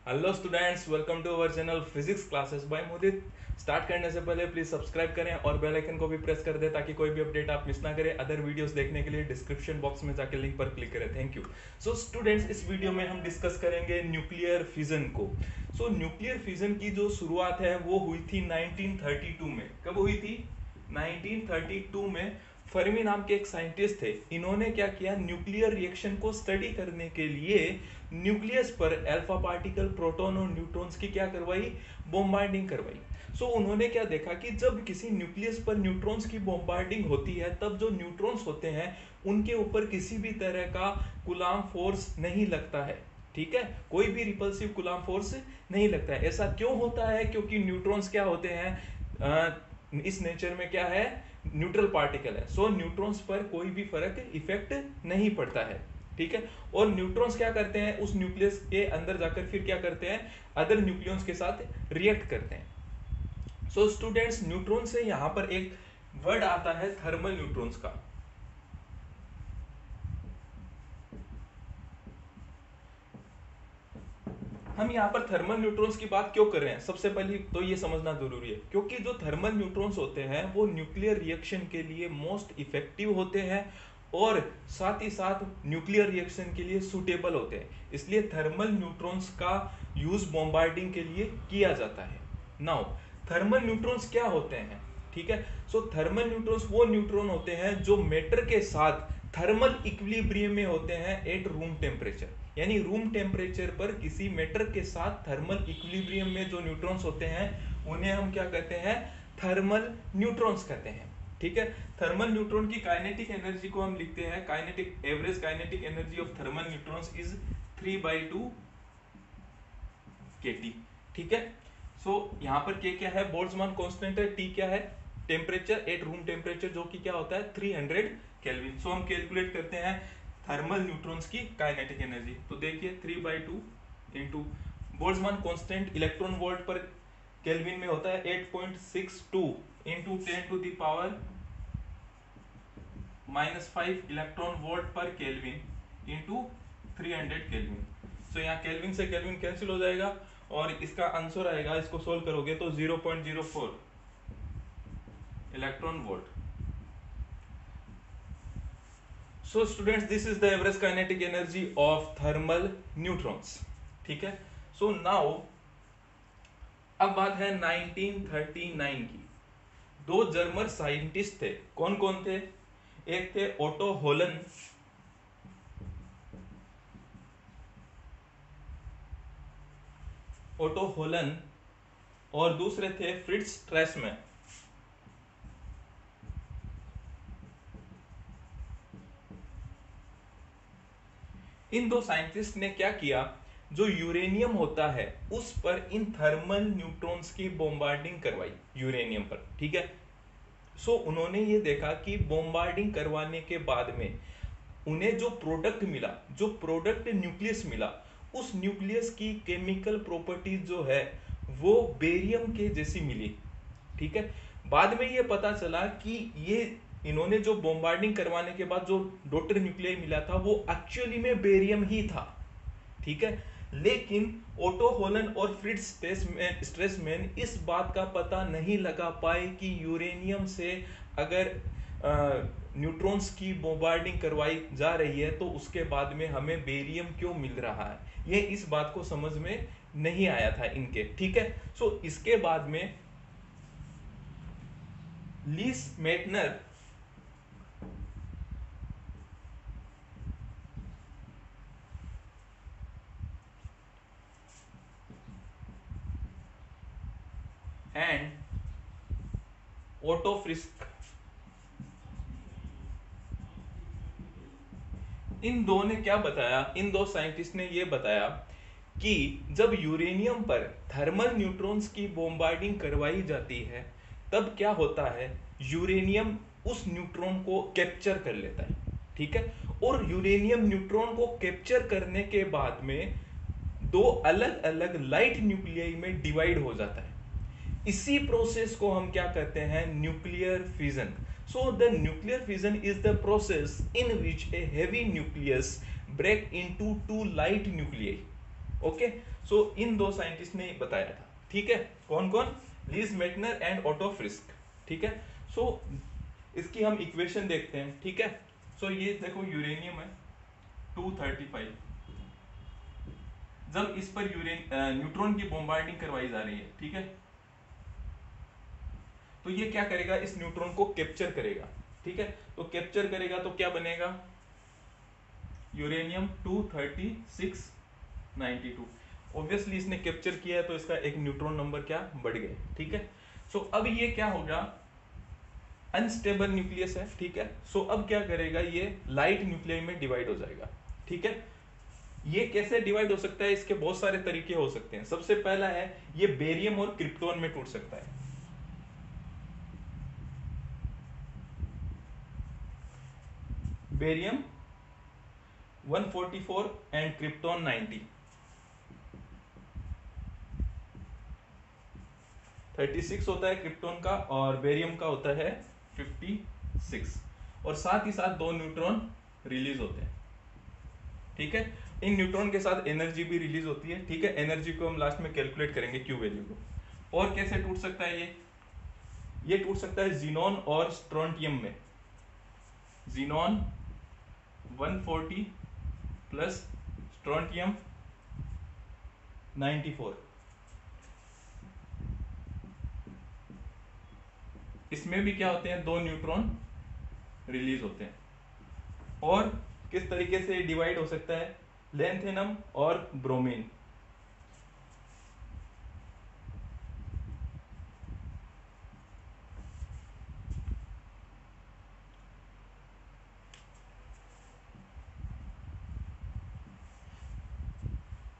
Hello students, welcome to our channel physics classes by Modit. Start करने से पहले please subscribe करें और बेल आइकन को भी प्रेस कर दें ताकि कोई भी अपडेट आप मिस ना करें। अदर वीडियोस देखने के लिए डिस्क्रिप्शन बॉक्स में जाकर लिंक पर क्लिक करें। Thank you. सो स्टूडेंट्स, इस वीडियो में हम डिस्कस करेंगे न्यूक्लियर फिजन को। न्यूक्लियर फिजन की जो शुरुआत है वो हुई थी 1932 में। कब हुई थी? 1932 में। फर्मी नाम के एक साइंटिस्ट थे। इन्होंने क्या किया, न्यूक्लियर रिएक्शन को स्टडी करने के लिए न्यूक्लियस पर अल्फा पार्टिकल, प्रोटॉन और न्यूट्रॉन्स की क्या करवाई, बॉम्बार्डिंग करवाई। उन्होंने क्या देखा कि जब किसी न्यूक्लियस पर न्यूट्रॉन्स की बॉम्बार्डिंग होती है तब जो न्यूट्रॉन्स होते हैं उनके ऊपर किसी भी तरह का कूलाम फोर्स नहीं लगता है। ठीक है, कोई भी रिपल्सिव कूलाम फोर्स नहीं लगता है। ऐसा क्यों होता है? क्योंकि न्यूट्रॉन्स क्या होते हैं, इस नेचर में क्या है, न्यूट्रल पार्टिकल है। न्यूट्रॉन्स पर कोई भी फर्क इफेक्ट नहीं पड़ता है। ठीक है, और न्यूट्रॉन्स क्या करते हैं, उस न्यूक्लियस के अंदर जाकर फिर क्या करते हैं, अदर न्यूक्लियंस के साथ रिएक्ट करते हैं। स्टूडेंट्स, न्यूट्रॉन से यहां पर एक वर्ड आता है थर्मल न्यूट्रॉन्स का। हम यहाँ पर थर्मल न्यूट्रॉन्स की बात क्यों कर रहे हैं, सबसे पहले तो ये समझना जरूरी है क्योंकि जो थर्मल न्यूट्रॉन्स होते हैं वो न्यूक्लियर रिएक्शन के लिए मोस्ट इफेक्टिव होते हैं और साथ ही साथ न्यूक्लियर रिएक्शन के लिए सुटेबल होते हैं। इसलिए थर्मल न्यूट्रॉन्स का यूज बॉम्बार्डिंग के लिए किया जाता है। नाउ, थर्मल न्यूट्रॉन्स क्या होते हैं? ठीक है, थर्मल न्यूट्रॉन्स वो न्यूट्रॉन होते हैं जो मैटर के साथ थर्मल इक्विलिब्रियम में होते हैं एट रूम टेम्परेचर। यानी रूम टेम्परेचर पर किसी मैटर के साथ थर्मल इक्विलिब्रियम में जो न्यूट्रॉन्स होते हैं उन्हें हम क्या कहते हैं, थर्मल न्यूट्रॉन्स कहते हैं। ठीक है, थर्मल न्यूट्रॉन की काइनेटिक एनर्जी को हम लिखते हैं, kinetic average kinetic energy of thermal neutrons is 3/2 kT। ठीक है, यहाँ पर के क्या है, बोल्ट्जमान कांस्टेंट है, टी क्या है, टेम्परेचर एट रूम टेम्परेचर, जो कि क्या होता है 300 केल्विन। हम कैलकुलेट करते हैं थर्मल न्यूट्रॉन्स की काइनेटिक एनर्जी। तो देखिए 3/2 into Boltzmann constant electron volt पर केल्विन में होता है 8.62 इंटू 10⁻⁻5 इलेक्ट्रॉन वोल्ट पर केल्विन इंटू 300 केल्विन। यहाँ केल्विन से केल्विन कैंसिल हो जाएगा और इसका आंसर आएगा, इसको सोल्व करोगे तो 0.04 electron volt. Students, this is the average kinetic energy of thermal neutrons. ठीक है, नाउ अब बात है 1939 की। दो जर्मन साइंटिस्ट थे। कौन कौन थे? एक थे ओटो होलन, और दूसरे थे फ्रिट्ज स्ट्रैसमैन। इन दो साइंटिस्ट ने क्या किया, जो यूरेनियम होता है उस पर इन थर्मल न्यूट्रॉन्स की बॉम्बार्डिंग करवाई यूरेनियम पर। ठीक है, उन्होंने ये देखा कि बॉम्बार्डिंग करवाने के बाद में उन्हें जो प्रोडक्ट मिला, जो प्रोडक्ट न्यूक्लियस मिला, उस न्यूक्लियस की केमिकल प्रॉपर्टीज जो है वो बेरियम के जैसी मिली। ठीक है, बाद में ये पता चला कि ये इन्होंने जो बॉम्बार्डिंग करवाने के बाद जो डॉटर न्यूक्लियाई मिला था वो एक्चुअली में बेरियम ही था। ठीक है, लेकिन ओटो होलन और फ्रिट्ज स्ट्रेसमैन इस बात का पता नहीं लगा पाए कि यूरेनियम से अगर न्यूट्रॉन्स की बॉम्बार्डिंग करवाई जा रही है तो उसके बाद में हमें बेरियम क्यों मिल रहा है, ये इस बात को समझ में नहीं आया था इनके। ठीक है, इसके बाद में लीस मेटनर एंड ओटो फ्रिस्क, इन दो ने क्या बताया, इन दो साइंटिस्ट ने ये बताया कि जब यूरेनियम पर थर्मल न्यूट्रॉन्स की बॉम्बार्डिंग करवाई जाती है तब क्या होता है, यूरेनियम उस न्यूट्रॉन को कैप्चर कर लेता है। ठीक है, और यूरेनियम न्यूट्रॉन को कैप्चर करने के बाद में दो अलग अलग लाइट न्यूक्लियाई में डिवाइड हो जाता है। इसी प्रोसेस को हम क्या कहते हैं, nuclear fission. The nuclear fission is the process in which a heavy nucleus break into two light nuclei. Okay, so इन दो साइंटिस्ट ने बताया था, ठीक है, कौन कौन, Lise Meitner and Otto Frisch, ठीक है। सो इसकी हम इक्वेशन देखते हैं, ठीक है। सो ये देखो यूरेनियम है 235, जब इस पर न्यूट्रॉन की बॉम्बार्डिंग करवाई जा रही है, ठीक है, तो ये क्या करेगा, इस न्यूट्रॉन को कैप्चर करेगा, ठीक है। तो कैप्चर करेगा तो क्या बनेगा, यूरेनियम 23692। ऑब्वियसली इसने कैप्चर किया है तो इसका एक न्यूट्रॉन नंबर क्या बढ़ गए, ठीक है। सो अब ये क्या होगा, अनस्टेबल न्यूक्लियस है, ठीक है। सो अब क्या करेगा, ये लाइट न्यूक्लियस में डिवाइड हो जाएगा, ठीक है। ये कैसे डिवाइड हो सकता है, इसके बहुत सारे तरीके हो सकते हैं। सबसे पहला है, ये बेरियम और क्रिप्टॉन में टूट सकता है, बेरियम 144 एंड क्रिप्टॉन 90, 36 होता है क्रिप्टॉन का और बेरियम का होता है 56, और साथ ही साथ दो न्यूट्रॉन रिलीज होते हैं, ठीक है। इन न्यूट्रॉन के साथ एनर्जी भी रिलीज होती है, ठीक है। एनर्जी को हम लास्ट में कैलकुलेट करेंगे क्यू वैल्यू को। और कैसे टूट सकता है ये टूट सकता है जीनॉन और स्ट्रोंटियम में, जीनॉन 140 प्लस स्ट्रोंटियम 94, इसमें भी क्या होते हैं, दो न्यूट्रॉन रिलीज होते हैं। और किस तरीके से डिवाइड हो सकता है, लैंथेनम और ब्रोमीन,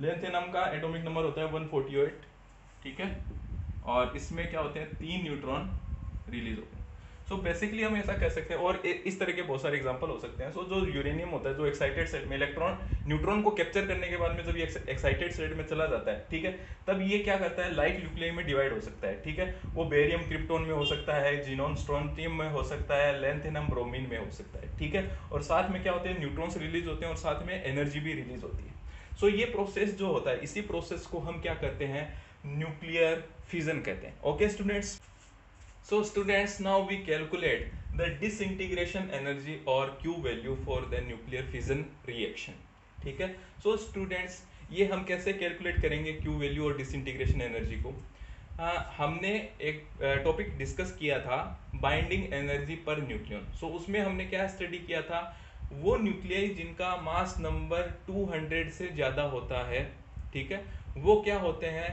लेंथेनम का एटॉमिक नंबर होता है 148, ठीक है, और इसमें क्या होते हैं, 3 न्यूट्रॉन रिलीज होते हैं। सो बेसिकली हम ऐसा कह सकते हैं, और इस तरह के बहुत सारे एग्जांपल हो सकते हैं। सो जो यूरेनियम होता है, जो एक्साइटेड स्टेट में इलेक्ट्रॉन न्यूट्रॉन को कैप्चर करने के बाद में जब ये एक्साइटेड स्टेट में चला जाता है, ठीक है, तब ये क्या करता है, लाइट न्यूक्लियस में डिवाइड हो सकता है, ठीक है। वो बेरियम क्रिप्टॉन में हो सकता है, जीनॉन स्ट्रोंटियम में हो सकता है, लैंथेनम ब्रोमीन में हो सकता है, ठीक है। और साथ में क्या होते हैं, न्यूट्रॉन्स रिलीज होते हैं और साथ में एनर्जी भी रिलीज होती है। सो ये प्रोसेस जो होता है, इसी प्रोसेस को हम क्या कहते हैं, न्यूक्लियर फिजन कहते हैं। Okay students, so students now we calculate the disintegration energy or Q value for the nuclear fission reaction, ठीक है। so students ये हम कैसे कैलकुलेट करेंगे Q वैल्यू और डिसइंटीग्रेशन एनर्जी को। हमने एक टॉपिक डिस्कस किया था, बाइंडिंग एनर्जी पर न्यूक्लियन। सो उसमें हमने क्या स्टडी किया था, वो न्यूक्लियाई जिनका मास नंबर 200 से ज़्यादा होता है, ठीक है, वो क्या होते हैं,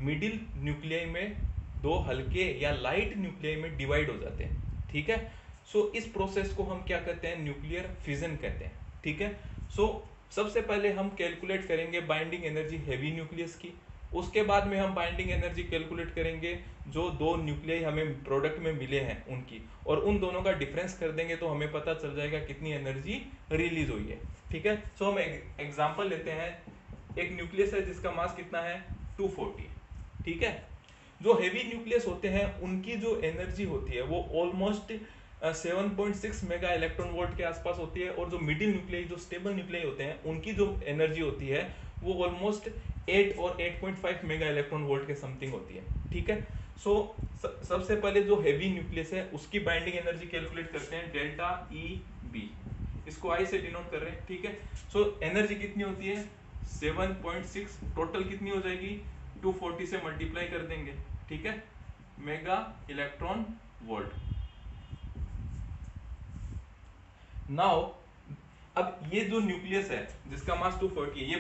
मिडिल न्यूक्लियाई में दो हल्के या लाइट न्यूक्लियाई में डिवाइड हो जाते हैं, ठीक है। सो इस प्रोसेस को हम क्या कहते हैं, न्यूक्लियर फिजन कहते हैं, ठीक है। सो सबसे पहले हम कैलकुलेट करेंगे बाइंडिंग एनर्जी हैवी न्यूक्लियस की, उसके बाद में हम बाइंडिंग एनर्जी कैलकुलेट करेंगे जो दो न्यूक्लियाई हमें प्रोडक्ट में मिले हैं उनकी, और उन दोनों का डिफरेंस कर देंगे तो हमें पता चल जाएगा कितनी एनर्जी रिलीज हुई है, ठीक है। सो हम एग्जांपल लेते हैं, एक न्यूक्लियस है जिसका मास कितना है 240, ठीक है। जो हेवी न्यूक्लियस होते हैं उनकी जो एनर्जी होती है वो ऑलमोस्ट 7.6 मेगा इलेक्ट्रॉन वोल्ट के आसपास होती है, और जो मिडिल न्यूक्लियाई, जो स्टेबल न्यूक्लियाई होते हैं, उनकी जो एनर्जी होती है वो ऑलमोस्ट 8 और 8.5 मेगा इलेक्ट्रॉन वोल्ट के समथिंग होती है, ठीक है। सो सबसे पहले जो हेवी न्यूक्लियस है उसकी बाइंडिंग एनर्जी कैलकुलेट करते हैं, डेल्टा ई बी, इसको आई से डिनोट कर रहे हैं, ठीक है। सो एनर्जी कितनी होती है 7.6, टोटल कितनी हो जाएगी 240 से मल्टीप्लाई कर देंगे, ठीक है, मेगा इलेक्ट्रॉन वोल्ट। नाउ अब ये जो न्यूक्लियस है जिसका मास 240 है, ये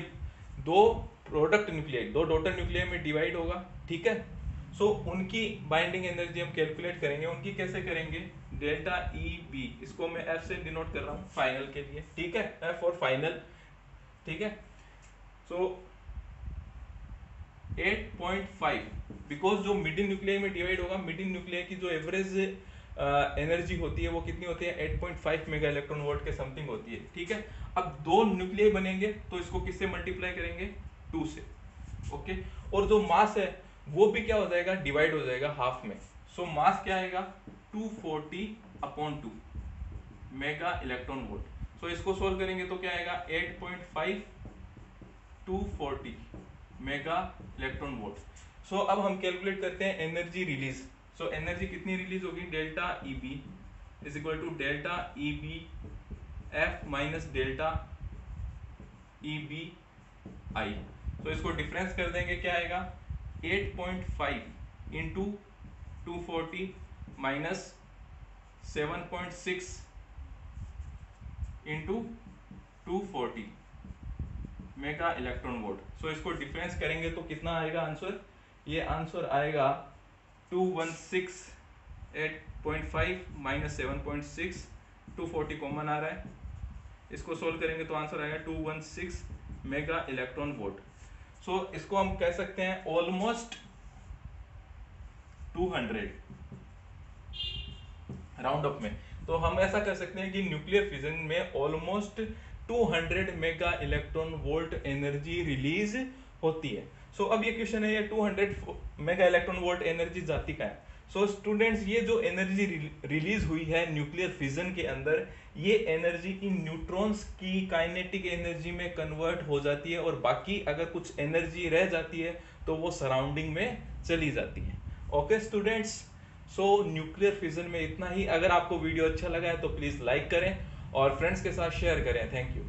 दो प्रोडक्ट न्यूक्लियाई, दो डॉटर न्यूक्लियाई में डिवाइड होगा, ठीक है। सो उनकी बाइंडिंग एनर्जी हम कैलकुलेट करेंगे, उनकी कैसे करेंगे, डेल्टा ई बी, इसको मैं एफ से डिनोट कर रहा हूँ फाइनल के लिए, ठीक है, एफ और फाइनल, ठीक है। सो 8.5, बिकॉज जो मिडिल न्यूक्लियाई में डिवाइड होगा, मिडिल न्यूक्लियाई की जो एवरेज एनर्जी होती है वो कितनी होती है 8.5 मेगा इलेक्ट्रॉन वोल्ट के समथिंग होती है, ठीक है। अब दो न्यूक्लियाई बनेंगे तो इसको किससे मल्टीप्लाई करेंगे 2 से, ओके। और जो मास है वो भी क्या हो जाएगा, डिवाइड हो जाएगा हाफ में। सो मास क्या आएगा 240/2 मेगा इलेक्ट्रॉन वोल्ट। सो इसको सोल्व करेंगे तो क्या आएगा 8.5 240 मेगा इलेक्ट्रॉन वोल्ट। सो अब हम कैलकुलेट करते हैं एनर्जी रिलीज। सो एनर्जी कितनी रिलीज होगी, delta E B is equal to delta E B F minus delta E B I. तो इसको डिफरेंस कर देंगे, क्या आएगा 8.5 into 240 minus 7.6 into 240 mega electron volt. So इसको डिफरेंस करेंगे तो कितना आएगा आंसर, ये आंसर आएगा 2168.5 माइनस 7.6, 240 कॉमन आ रहा है, इसको सोल्व करेंगे तो आंसर आएगा 216 मेगा इलेक्ट्रॉन वोल्ट। सो इसको हम कह सकते हैं ऑलमोस्ट 200 राउंड अप में। तो हम ऐसा कर सकते हैं कि न्यूक्लियर फिजन में almost 200 mega electron volt energy release होती है। सो अब ये क्वेश्चन है, ये 200 मेगा इलेक्ट्रॉन वोल्ट एनर्जी जाती का है। सो स्टूडेंट्स, ये जो एनर्जी रिलीज हुई है न्यूक्लियर फिजन के अंदर, ये एनर्जी इन न्यूट्रॉन्स की काइनेटिक एनर्जी में कन्वर्ट हो जाती है, और बाकी अगर कुछ एनर्जी रह जाती है तो वो सराउंडिंग में चली जाती है। ओके स्टूडेंट्स, सो न्यूक्लियर फिजन में इतना ही। अगर आपको वीडियो अच्छा लगा है तो प्लीज लाइक करें और फ्रेंड्स के साथ शेयर करें। Thank you.